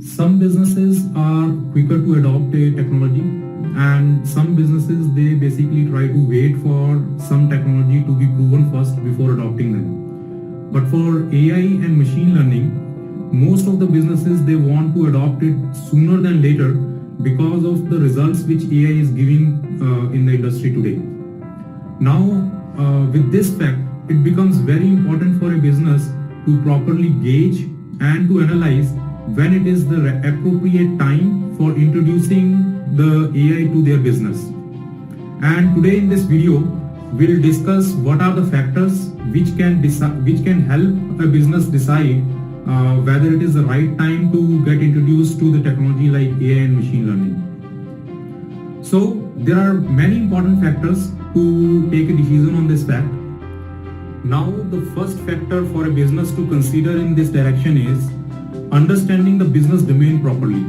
Some businesses are quicker to adopt a technology, and some businesses they basically try to wait for some technology to be proven first before adopting them. But for AI and machine learning, most of the businesses they want to adopt it sooner than later because of the results which AI is giving in the industry today. Now, with this fact, it becomes very important for a business to properly gauge and to analyze when it is the appropriate time for introducing the AI to their business. And today in this video, we'll discuss what are the factors which can help a business decide whether it is the right time to get introduced to the technology like AI and machine learning. So there are many important factors to take a decision on this fact. Now the first factor for a business to consider in this direction is understanding the business domain properly.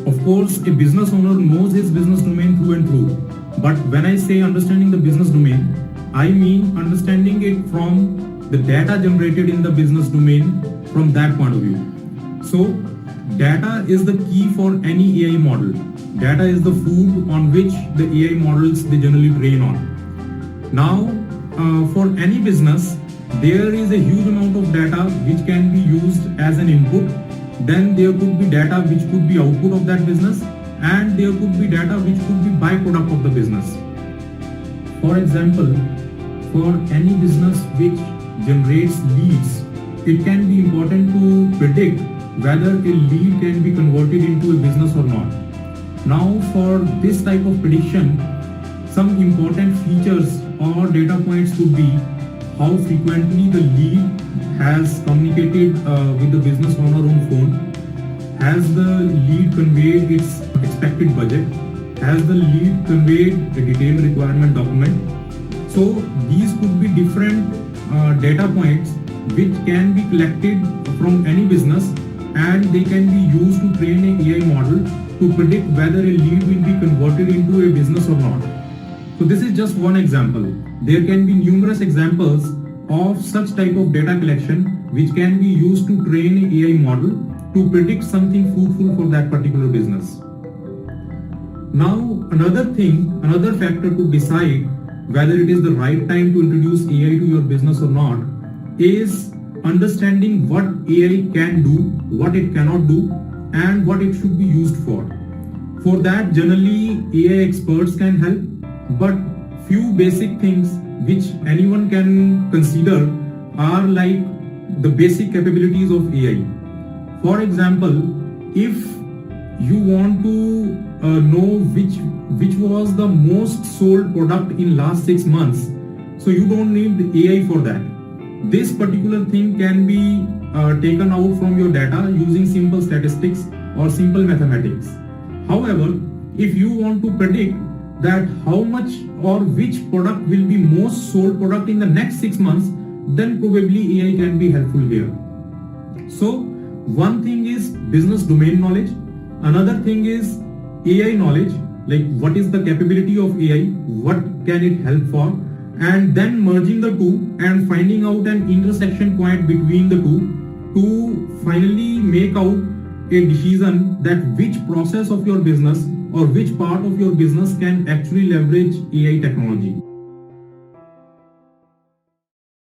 Of course, a business owner knows his business domain through and through. But when I say understanding the business domain, I mean understanding it from the data generated in the business domain from that point of view. So, data is the key for any AI model. Data is the food on which the AI models they generally train on. Now, for any business, there is a huge amount of data which can be used as an input. Then there could be data which could be output of that business, and there could be data which could be byproduct of the business. For example, for any business which generates leads, it can be important to predict whether a lead can be converted into a business or not. Now for this type of prediction, some important features or data points could be how frequently the lead has communicated with the business owner on phone, has the lead conveyed its expected budget, has the lead conveyed a detailed requirement document. So these could be different data points which can be collected from any business, and they can be used to train an AI model to predict whether a lead will be converted into a business or not. So this is just one example. There can be numerous examples of such type of data collection which can be used to train an AI model to predict something fruitful for that particular business. Now another factor to decide whether it is the right time to introduce AI to your business or not is understanding what AI can do, what it cannot do, and what it should be used for. For that, generally AI experts can help, but few basic things which anyone can consider are like the basic capabilities of AI. For example, if you want to know which was the most sold product in last 6 months, so you don't need AI for that. This particular thing can be taken out from your data using simple statistics or simple mathematics. However, if you want to predict that how much or which product will be most sold product in the next 6 months, then probably AI can be helpful here. So one thing is business domain knowledge, another thing is AI knowledge, like what is the capability of AI, what can it help for, and then merging the two and finding out an intersection point between the two to finally make out a decision that which process of your business or which part of your business can actually leverage AI technology.